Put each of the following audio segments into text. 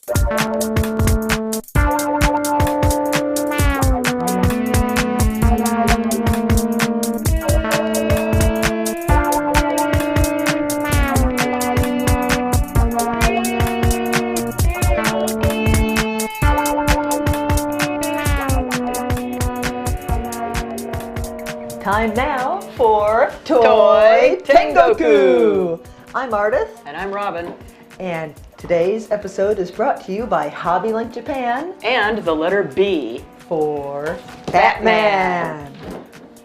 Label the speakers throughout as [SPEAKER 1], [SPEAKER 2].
[SPEAKER 1] Time now for Toy Tengoku! I'm Ardith.
[SPEAKER 2] And I'm Robin.
[SPEAKER 1] And today's episode is brought to you by HobbyLink Japan.
[SPEAKER 2] And the letter B.
[SPEAKER 1] For Batman.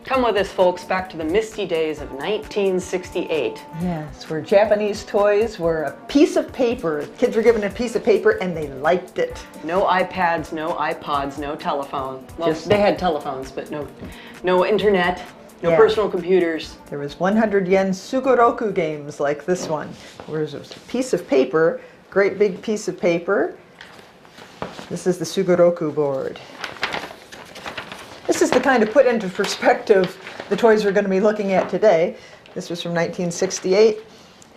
[SPEAKER 2] Come with us, folks, back to the misty days of 1968.
[SPEAKER 1] Yes, where Japanese toys were a piece of paper. Kids were given a piece of paper and they liked it.
[SPEAKER 2] No iPads, no iPods, no telephone. Well, they had telephones, but no internet, no personal computers.
[SPEAKER 1] There was 100 yen Sugoroku games like this one, where it was a piece of paper, great big piece of paper. This is the Sugoroku board. This is the kind of put into perspective the toys we're going to be looking at today. This was from 1968,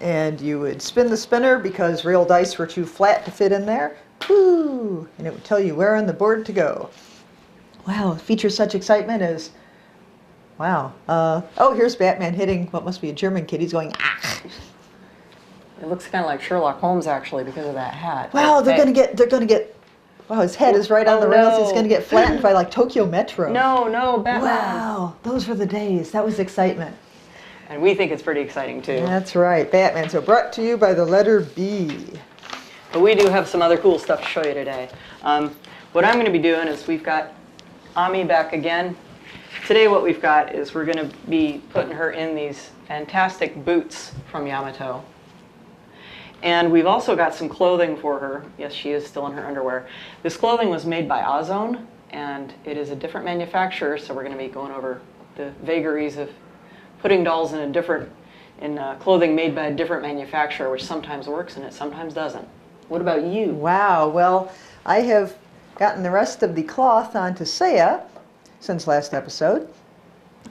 [SPEAKER 1] and you would spin the spinner because real dice were too flat to fit in there. Woo! And it would tell you where on the board to go. Wow, it features such excitement as, wow. Oh, here's Batman hitting what must be a German kid. He's going, ah!
[SPEAKER 2] It looks kind of like Sherlock Holmes, actually, because of that hat.
[SPEAKER 1] Wow, they're going to get, wow, his head is right on the rails. It's going to get flattened by like Tokyo Metro.
[SPEAKER 2] No, Batman.
[SPEAKER 1] Wow, those were the days. That was excitement.
[SPEAKER 2] And we think it's pretty exciting, too.
[SPEAKER 1] That's right, Batman. So brought to you by the letter B.
[SPEAKER 2] But we do have some other cool stuff to show you today. What I'm going to be doing is we've got Ami back again. Today what we've got is we're going to be putting her in these fantastic boots from Yamato. And we've also got some clothing for her. Yes, she is still in her underwear. This clothing was made by Azone, and it is a different manufacturer, so we're going to be going over the vagaries of putting dolls in clothing made by a different manufacturer, which sometimes works and it sometimes doesn't. What about you?
[SPEAKER 1] Wow, well, I have gotten the rest of the cloth onto Seiya since last episode,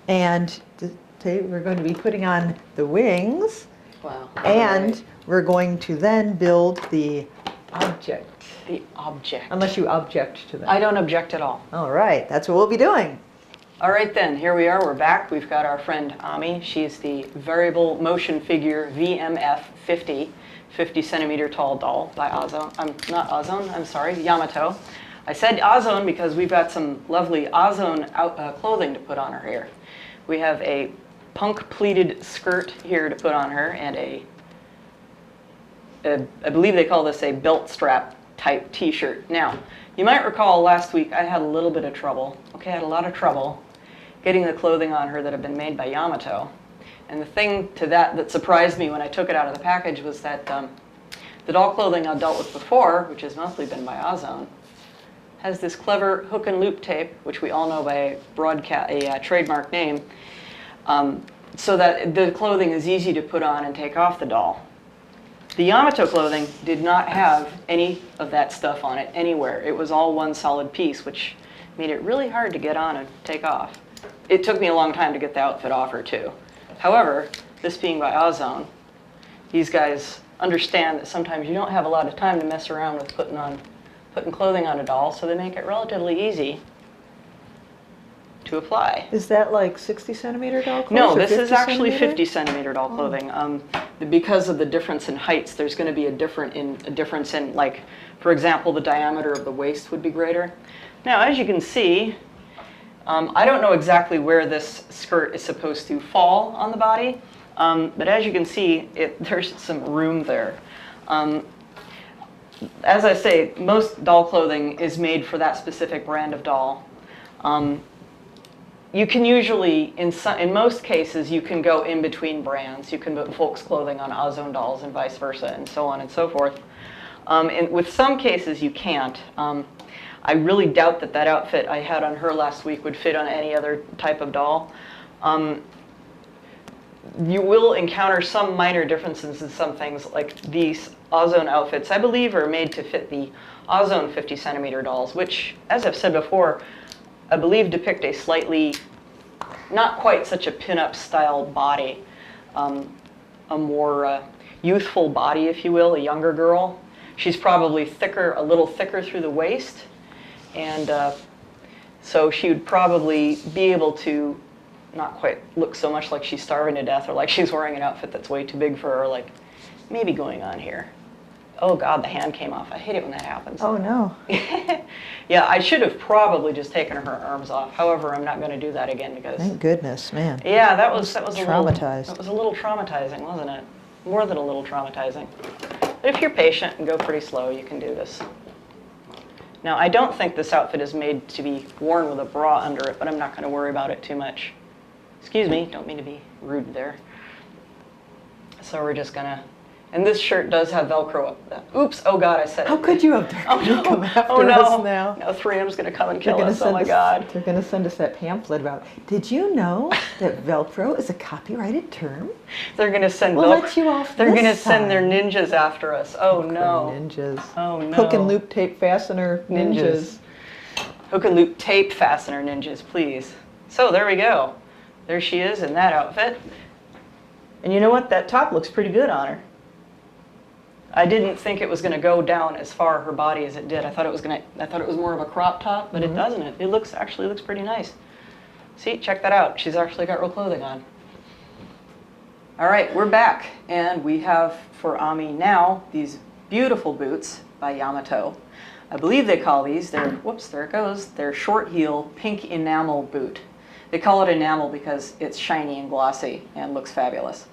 [SPEAKER 1] and today we're going to be putting on the wings.
[SPEAKER 2] Wow.
[SPEAKER 1] And we're going to then build the object.
[SPEAKER 2] The object.
[SPEAKER 1] Unless you object to that.
[SPEAKER 2] I don't object at all.
[SPEAKER 1] All right, that's what we'll be doing.
[SPEAKER 2] All right then, here we are, we're back. We've got our friend Ami. She's the variable motion figure VMF 50 centimeter tall doll by Azone. Not Azone, I'm sorry, Yamato. I said Azone because we've got some lovely Azone clothing to put on her here. We have a punk pleated skirt here to put on her, and I believe they call this a belt strap type t-shirt. Now, you might recall last week I had a little bit of trouble. Okay, I had a lot of trouble getting the clothing on her that had been made by Yamato. And the thing to that surprised me when I took it out of the package was that the doll clothing I've dealt with before, which has mostly been by Azone, has this clever hook and loop tape, which we all know by a trademark name, so that the clothing is easy to put on and take off the doll. The Yamato clothing did not have any of that stuff on it anywhere. It was all one solid piece, which made it really hard to get on and take off. It took me a long time to get the outfit off her, too. However, this being by Azone, these guys understand that sometimes you don't have a lot of time to mess around with putting clothing on a doll, so they make it relatively easy to apply.
[SPEAKER 1] Is that like 60 centimeter doll clothing?
[SPEAKER 2] No, this is actually 50 centimeter doll clothing. Because of the difference in heights, there's going to be a difference in, like, for example, the diameter of the waist would be greater. Now, as you can see, I don't know exactly where this skirt is supposed to fall on the body, but as you can see, there's some room there. As I say, most doll clothing is made for that specific brand of doll. You can usually, in most cases, you can go in between brands. You can put folks' clothing on Azone dolls and vice versa, and so on and so forth. With some cases, you can't. I really doubt that outfit I had on her last week would fit on any other type of doll. You will encounter some minor differences in some things, like these Azone outfits, I believe, are made to fit the Azone 50 centimeter dolls, which, as I've said before, I believe depict a slightly, not quite such a pin-up style body, a more youthful body, if you will, a younger girl. She's probably thicker, a little thicker through the waist, and so she would probably be able to not quite look so much like she's starving to death or like she's wearing an outfit that's way too big for her, like maybe going on here. Oh God, the hand came off. I hate it when that happens.
[SPEAKER 1] Oh no.
[SPEAKER 2] Yeah, I should have probably just taken her arms off. However, I'm not going to do that again because.
[SPEAKER 1] Thank goodness, man.
[SPEAKER 2] Yeah, that was
[SPEAKER 1] traumatized.
[SPEAKER 2] That was a little traumatizing, wasn't it? More than a little traumatizing. But if you're patient and go pretty slow, you can do this. Now, I don't think this outfit is made to be worn with a bra under it, but I'm not going to worry about it too much. Excuse me, don't mean to be rude there. So we're just going to. And this shirt does have Velcro up. Oops, oh God, I said it.
[SPEAKER 1] How could you have come after us now?
[SPEAKER 2] Now 3M's going to come and kill us, oh my God.
[SPEAKER 1] They're going to send us that pamphlet about, did you know that Velcro is a copyrighted term?
[SPEAKER 2] They're going to send
[SPEAKER 1] We'll let you off
[SPEAKER 2] They're going to
[SPEAKER 1] this
[SPEAKER 2] send their
[SPEAKER 1] time.
[SPEAKER 2] ninjas after us. Oh no.
[SPEAKER 1] Ninjas.
[SPEAKER 2] Oh no.
[SPEAKER 1] Hook and loop tape fastener ninjas.
[SPEAKER 2] Hook and loop tape fastener ninjas, please. So there we go. There she is in that outfit. And you know what? That top looks pretty good on her. I didn't think it was going to go down as far her body as it did. I thought it was more of a crop top, but it doesn't. It actually looks pretty nice. See, check that out. She's actually got real clothing on. All right, we're back, and we have for Ami now these beautiful boots by Yamato. I believe they call these, whoops, there it goes, they're short heel pink enamel boot. They call it enamel because it's shiny and glossy and looks fabulous.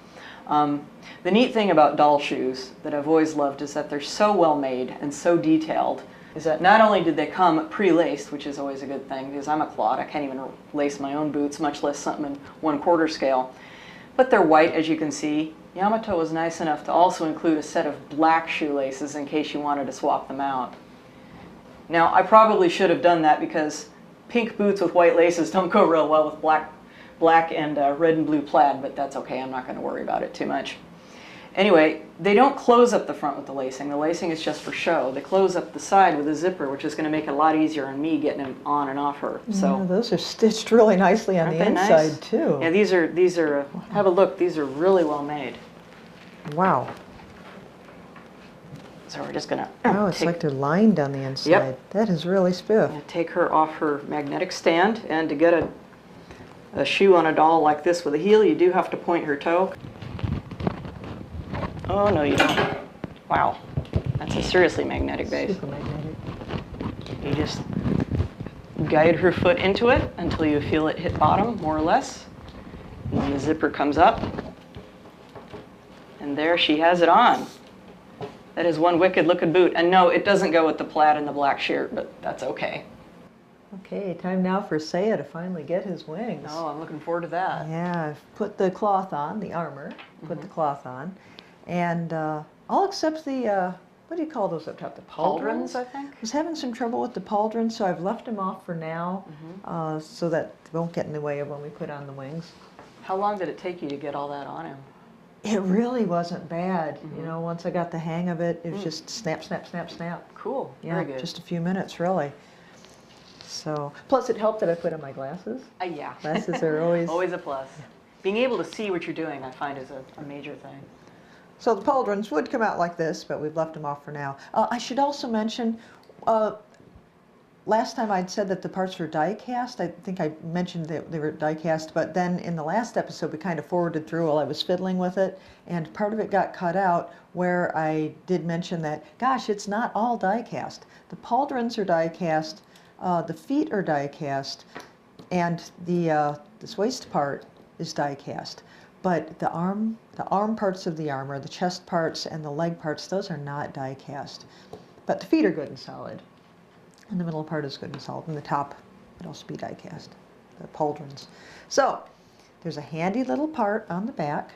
[SPEAKER 2] The neat thing about doll shoes that I've always loved is that they're so well made and so detailed, is that not only did they come pre-laced, which is always a good thing because I'm a clod, I can't even lace my own boots, much less something in 1/4 scale, but they're white, as you can see. Yamato was nice enough to also include a set of black shoelaces in case you wanted to swap them out. Now, I probably should have done that because pink boots with white laces don't go real well with black and red and blue plaid, but that's okay. I'm not going to worry about it too much. Anyway, they don't close up the front with the lacing. The lacing is just for show. They close up the side with a zipper, which is going to make it a lot easier on me getting them on and off her. So
[SPEAKER 1] Yeah, those are stitched really nicely on the inside,
[SPEAKER 2] nice?
[SPEAKER 1] too.
[SPEAKER 2] Yeah, these are have a look. These are really well made.
[SPEAKER 1] Wow.
[SPEAKER 2] So we're just going to
[SPEAKER 1] Oh, it's like they're lined on the inside.
[SPEAKER 2] Yep.
[SPEAKER 1] That is really spiff.
[SPEAKER 2] take her off her magnetic stand, and to get a shoe on a doll like this with a heel, you do have to point her toe. Oh, no, you don't. Wow. That's a seriously magnetic base.
[SPEAKER 1] Super magnetic.
[SPEAKER 2] You just guide her foot into it until you feel it hit bottom, more or less. And then the zipper comes up. And there she has it on. That is one wicked looking boot. And no, it doesn't go with the plaid and the black shirt, but that's okay.
[SPEAKER 1] Okay, time now for Seiya to finally get his wings.
[SPEAKER 2] Oh, I'm looking forward to that.
[SPEAKER 1] Yeah, I've put the cloth on, the armor, put the cloth on. And all except the, what do you call those up top? The pauldrons?
[SPEAKER 2] I think.
[SPEAKER 1] I was having some trouble with the pauldrons, so I've left them off for now so that they won't get in the way of when we put on the wings.
[SPEAKER 2] How long did it take you to get all that on him?
[SPEAKER 1] It really wasn't bad. You know, once I got the hang of it, it was just snap, snap, snap, snap.
[SPEAKER 2] Cool.
[SPEAKER 1] Yeah,
[SPEAKER 2] Very good.
[SPEAKER 1] just a few minutes, really. So, plus it helped that I put on my glasses.
[SPEAKER 2] Yeah.
[SPEAKER 1] Glasses are always...
[SPEAKER 2] Always a plus. Being able to see what you're doing, I find, is a major thing.
[SPEAKER 1] So the pauldrons would come out like this, but we've left them off for now. I should also mention, last time I'd said that the parts were die cast. I think I mentioned that they were die cast, but then in the last episode we kind of forwarded through while I was fiddling with it, and part of it got cut out where I did mention that, gosh, it's not all die cast. The pauldrons are die cast, the feet are die cast, and this waist part is die cast. But the arm parts of the armor, the chest parts, and the leg parts, those are not die cast. But the feet are good and solid. And the middle part is good and solid. And the top would also be die cast, the pauldrons. So there's a handy little part on the back.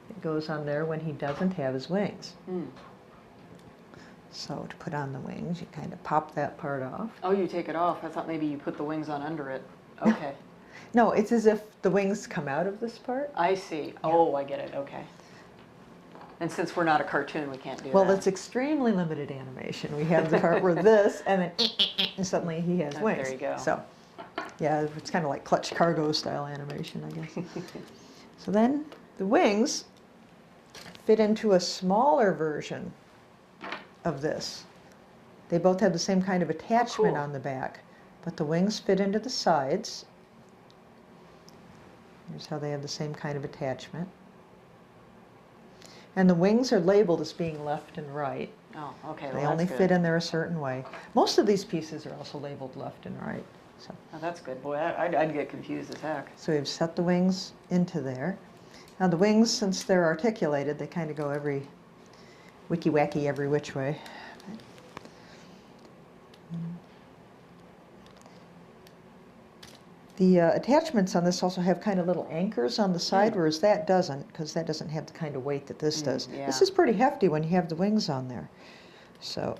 [SPEAKER 1] It goes on there when he doesn't have his wings. So to put on the wings, you kind of pop that part off.
[SPEAKER 2] Oh, you take it off. I thought maybe you put the wings on under it. Okay.
[SPEAKER 1] No, it's as if the wings come out of this part.
[SPEAKER 2] I see. Oh, I get it. Okay. And since we're not a cartoon, we can't do that.
[SPEAKER 1] Well, it's extremely limited animation. We have the part where this, and then and suddenly he has wings.
[SPEAKER 2] There you go.
[SPEAKER 1] So, yeah, it's kind of like clutch cargo style animation, I guess. So then the wings fit into a smaller version of this. They both have the same kind of attachment
[SPEAKER 2] Cool.
[SPEAKER 1] on the back, but the wings fit into the sides. Here's how they have the same kind of attachment. And the wings are labeled as being left and right.
[SPEAKER 2] Oh, okay.
[SPEAKER 1] They
[SPEAKER 2] Well,
[SPEAKER 1] only
[SPEAKER 2] that's
[SPEAKER 1] fit
[SPEAKER 2] good.
[SPEAKER 1] in there a certain way. Most of these pieces are also labeled left and right.
[SPEAKER 2] Oh, that's good. Boy, I'd get confused as heck.
[SPEAKER 1] So we've set the wings into there. Now the wings, since they're articulated, they kind of go every wicky-wacky every which way. The attachments on this also have kind of little anchors on the side, whereas that doesn't, because that doesn't have the kind of weight that this does.
[SPEAKER 2] Yeah.
[SPEAKER 1] This is pretty hefty when you have the wings on there. So,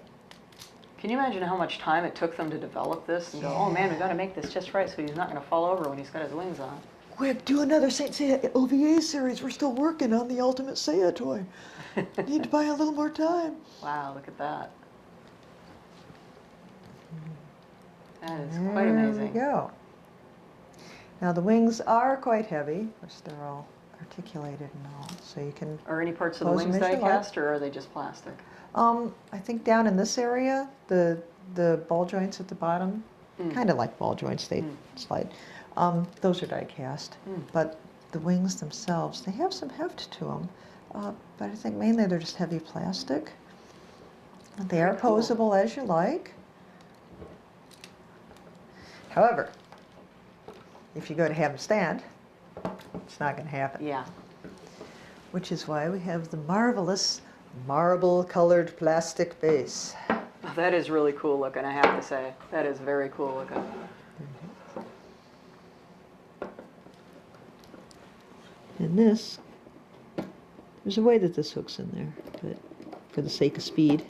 [SPEAKER 2] Can you imagine how much time it took them to develop this and go, oh man, we've got to make this just right so he's not going to fall over when he's got his wings on?
[SPEAKER 1] quick, do another Saint Seiya OVA series. We're still working on the Ultimate Seiya toy. Need to buy a little more time.
[SPEAKER 2] Wow, look at that. That is quite amazing.
[SPEAKER 1] There we go. Now the wings are quite heavy. Of course, they're all articulated and all, so you can.
[SPEAKER 2] Are any parts of the
[SPEAKER 1] close them
[SPEAKER 2] wings
[SPEAKER 1] as you like.
[SPEAKER 2] die-cast, or are they just plastic?
[SPEAKER 1] I think down in this area, the ball joints at the bottom, kind of like ball joints, they slide. Those are die cast, but the wings themselves, they have some heft to them. But I think mainly they're just heavy plastic. They are
[SPEAKER 2] cool.
[SPEAKER 1] posable as you like. However, if you go to have them stand, it's not going to happen.
[SPEAKER 2] Yeah.
[SPEAKER 1] Which is why we have the marvelous marble-colored plastic base.
[SPEAKER 2] That is really cool looking, I have to say. That is very cool looking.
[SPEAKER 1] And this, there's a way that this hooks in there, but for the sake of speed,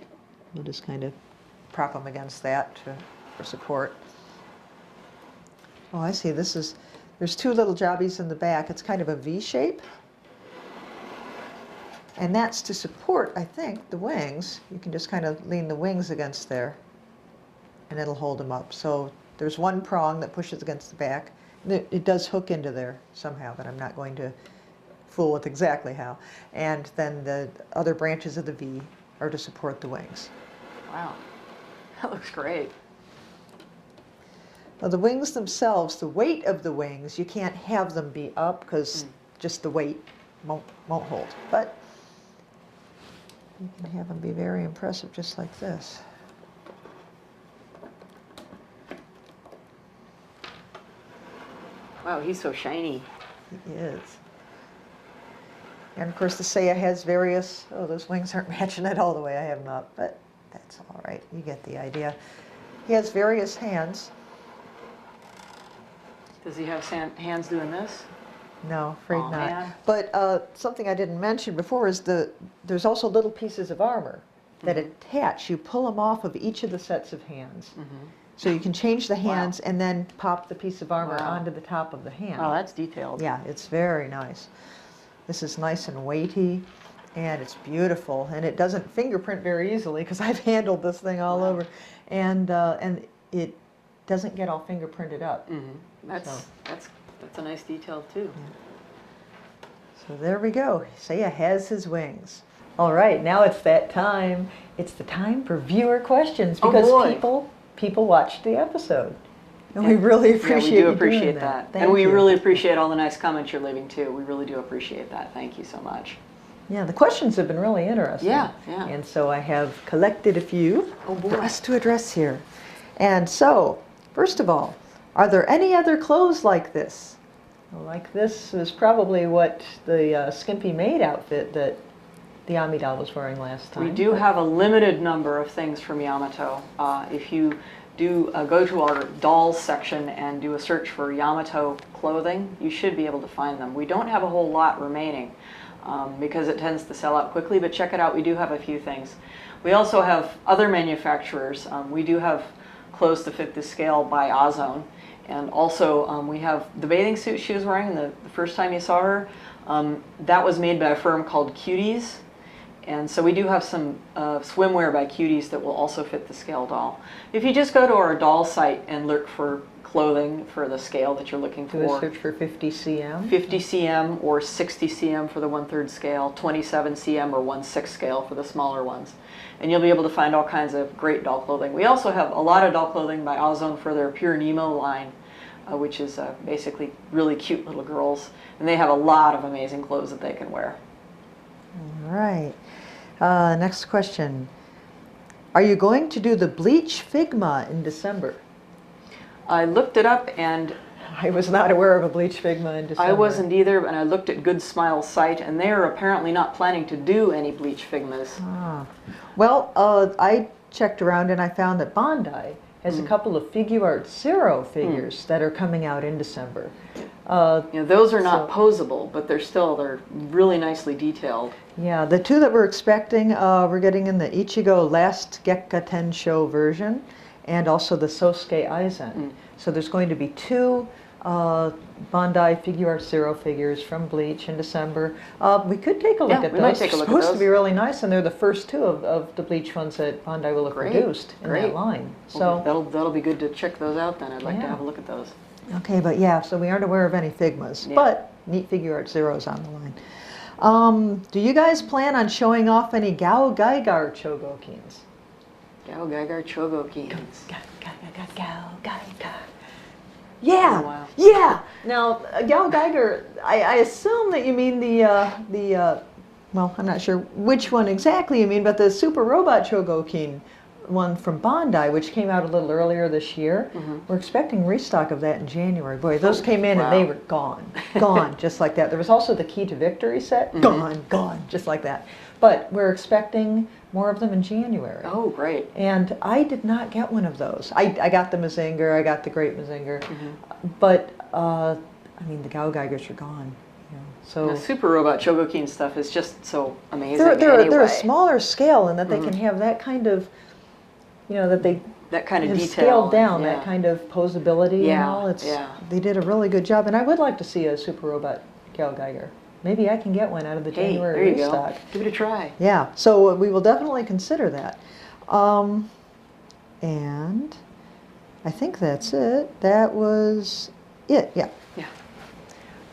[SPEAKER 1] we'll just kind of prop them against that for support. Oh, I see. There's two little jobbies in the back. It's kind of a V shape. And that's to support, I think, the wings. You can just kind of lean the wings against there, and it'll hold them up. So there's one prong that pushes against the back. It does hook into there somehow, but I'm not going to fool with exactly how. And then the other branches of the V are to support the wings.
[SPEAKER 2] Wow. That looks great.
[SPEAKER 1] Now the wings themselves, the weight of the wings, you can't have them be up because just the weight won't hold. But you can have them be very impressive just like this.
[SPEAKER 2] Wow, he's so shiny.
[SPEAKER 1] He is. And of course the Seiya has various, oh, those wings aren't matching it all the way I have them up, but that's all right. You get the idea. He has various hands.
[SPEAKER 2] Does he have hands doing this?
[SPEAKER 1] No, afraid
[SPEAKER 2] Aw,
[SPEAKER 1] not.
[SPEAKER 2] man.
[SPEAKER 1] But something I didn't mention before is there's also little pieces of armor that attach. You pull them off of each of the sets of hands. So you can change the hands and then pop the piece of armor
[SPEAKER 2] Wow.
[SPEAKER 1] onto the top of the hand.
[SPEAKER 2] Oh, that's detailed.
[SPEAKER 1] Yeah, it's very nice. This is nice and weighty, and it's beautiful, and it doesn't fingerprint very easily because I've handled this thing all over, and it doesn't get all fingerprinted up.
[SPEAKER 2] That's a nice detail too.
[SPEAKER 1] So there we go. Seiya has his wings. All right, now it's that time. It's the time for viewer questions
[SPEAKER 2] Oh,
[SPEAKER 1] because
[SPEAKER 2] boy.
[SPEAKER 1] people watched the episode, and we really appreciate
[SPEAKER 2] Yeah, we do
[SPEAKER 1] you
[SPEAKER 2] appreciate
[SPEAKER 1] doing
[SPEAKER 2] that.
[SPEAKER 1] Thank
[SPEAKER 2] And we
[SPEAKER 1] you.
[SPEAKER 2] really appreciate all the nice comments you're leaving too. We really do appreciate that. Thank you so much.
[SPEAKER 1] Yeah, the questions have been really interesting.
[SPEAKER 2] Yeah, yeah.
[SPEAKER 1] And so I have collected a few
[SPEAKER 2] Oh, boy.
[SPEAKER 1] for us to address here. And so, first of all, are there any other clothes like this? Well, like this is probably what the Skimpy Maid outfit that the Amidal was wearing last time.
[SPEAKER 2] We do have a limited number of things from Yamato. If you do go to our dolls section and do a search for Yamato clothing, you should be able to find them. We don't have a whole lot remaining because it tends to sell out quickly, but check it out. We do have a few things. We also have other manufacturers. We do have clothes to fit the scale by Azone. And also we have the bathing suit she was wearing the first time you saw her. That was made by a firm called Cuties. And so we do have some swimwear by Cuties that will also fit the scale doll. If you just go to our doll site and look for clothing for the scale that you're looking
[SPEAKER 1] Do a
[SPEAKER 2] for.
[SPEAKER 1] search for 50 cm.
[SPEAKER 2] 50 cm or 60 cm for the 1/3 scale, 27 cm or 1/6 scale for the smaller ones. And you'll be able to find all kinds of great doll clothing. We also have a lot of doll clothing by Azone for their Pure Nemo line, which is basically really cute little girls. And they have a lot of amazing clothes that they can wear.
[SPEAKER 1] All right. Next question. Are you going to do the bleach Figma in December?
[SPEAKER 2] I looked it up and
[SPEAKER 1] I was not aware of a bleach Figma in December.
[SPEAKER 2] I wasn't either, and I looked at Good Smile's site, and they are apparently not planning to do any bleach Figmas.
[SPEAKER 1] Ah. Well, I checked around and I found that Bandai has a couple of Figuart Zero figures that are coming out in December.
[SPEAKER 2] Those are not posable, but they're really nicely detailed.
[SPEAKER 1] Yeah, the two that we're expecting, we're getting in the Ichigo Last Gekka Tensho version and also the Sosuke Aizen. So there's going to be two Bandai Figuart Zero figures from Bleach in December. We could take a look at those.
[SPEAKER 2] We might take a look at those.
[SPEAKER 1] They're supposed to be really nice, and they're the first two of the Bleach ones that Bandai will have produced in that line. So
[SPEAKER 2] that'll be good to check those out then. I'd like to have a look at those.
[SPEAKER 1] Okay, but yeah, so we aren't aware of any Figmas, but neat Figuart Zeros on the line. Do you guys plan on showing off any Gao Gaigar Chogokins?
[SPEAKER 2] Gao Gaigar Chogokins.
[SPEAKER 1] Gao Gaigar. Yeah,
[SPEAKER 2] Oh, wow.
[SPEAKER 1] yeah. Now, Gao Geiger, I assume that you mean well, I'm not sure which one exactly you mean, but the Super Robot Chogokin one from Bandai, which came out a little earlier this year. We're expecting restock of that in January. Boy, those came in and they were gone, just like that. There was also the Key to Victory set, gone, just like that. But we're expecting more of them in January.
[SPEAKER 2] Oh, great.
[SPEAKER 1] And I did not get one of those. I got the Mazinger, I got the Great Mazinger, but I mean the Gao Geigers are gone. So
[SPEAKER 2] the Super Robot Chogokin stuff is just so amazing.
[SPEAKER 1] They're a smaller scale in that they can have that kind of,
[SPEAKER 2] that kind of detail
[SPEAKER 1] scaled down, that kind of posability and all. They did a really good job, and I would like to see a Super Robot Gao Geiger. Maybe I can get one out of the January restock.
[SPEAKER 2] Go. Give it a try.
[SPEAKER 1] Yeah, so we will definitely consider that. And I think that's it. That was it, yeah.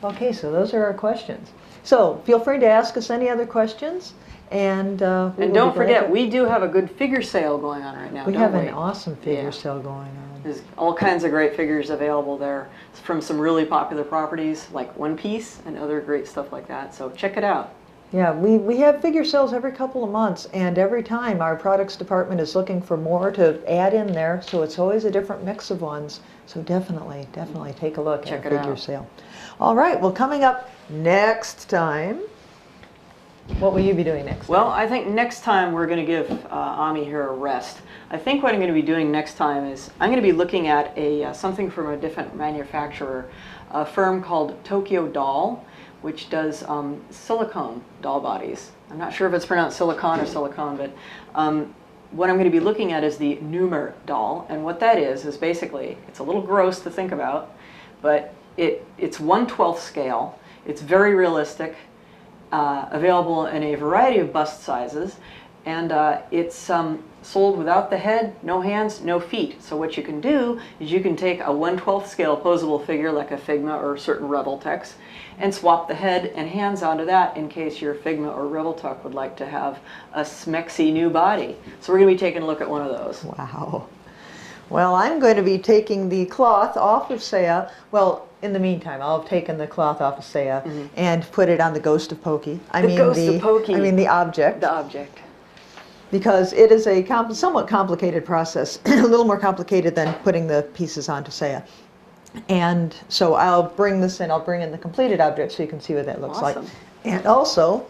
[SPEAKER 1] Okay, so those are our questions. So feel free to ask us any other questions. And
[SPEAKER 2] don't forget, we do have a good figure sale going on right now.
[SPEAKER 1] We have an awesome figure sale going on.
[SPEAKER 2] There's all kinds of great figures available there from some really popular properties like One Piece and other great stuff like that. So check it out.
[SPEAKER 1] Yeah, we have figure sales every couple of months, and every time our products department is looking for more to add in there, so it's always a different mix of ones. So definitely take a look at a figure sale. All right, well, coming up next time, what will you be doing next time?
[SPEAKER 2] Well, I think next time we're going to give Ami here a rest. I think what I'm going to be doing next time is I'm going to be looking at something from a different manufacturer, a firm called Tokyo Doll, which does silicone doll bodies. I'm not sure if it's pronounced silicone or silicone, but what I'm going to be looking at is the Numer doll. And what that is basically, it's a little gross to think about, but it's 1/12 scale. It's very realistic, available in a variety of bust sizes, and it's sold without the head, no hands, no feet. So what you can do is you can take a 1/12 scale posable figure like a Figma or certain Revoltex and swap the head and hands onto that in case your Figma or Revoltech would like to have a smexy new body. So we're going to be taking a look at one of those.
[SPEAKER 1] Wow. Well, I'm going to be taking the cloth off of Seiya. Well, in the meantime, I'll have taken the cloth off of Seiya and put it on the Ghost of Pokey. I mean the object.
[SPEAKER 2] The object.
[SPEAKER 1] Because it is a somewhat complicated process, a little more complicated than putting the pieces onto Seiya. And so I'll bring this in, I'll bring in the completed object so you can see what that looks like. And also,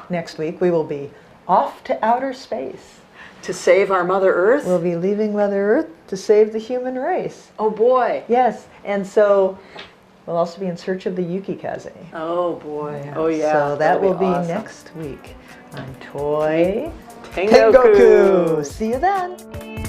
[SPEAKER 1] next week we will be off to outer space.
[SPEAKER 2] To save our Mother Earth?
[SPEAKER 1] We'll be leaving Mother Earth to save the human race.
[SPEAKER 2] Oh boy.
[SPEAKER 1] Yes, and so we'll also be in search of the Yukikaze.
[SPEAKER 2] Oh boy.
[SPEAKER 1] Yeah.
[SPEAKER 2] Oh yeah.
[SPEAKER 1] So that will be
[SPEAKER 2] awesome.
[SPEAKER 1] next week on Toy
[SPEAKER 2] Tengoku.
[SPEAKER 1] See you then.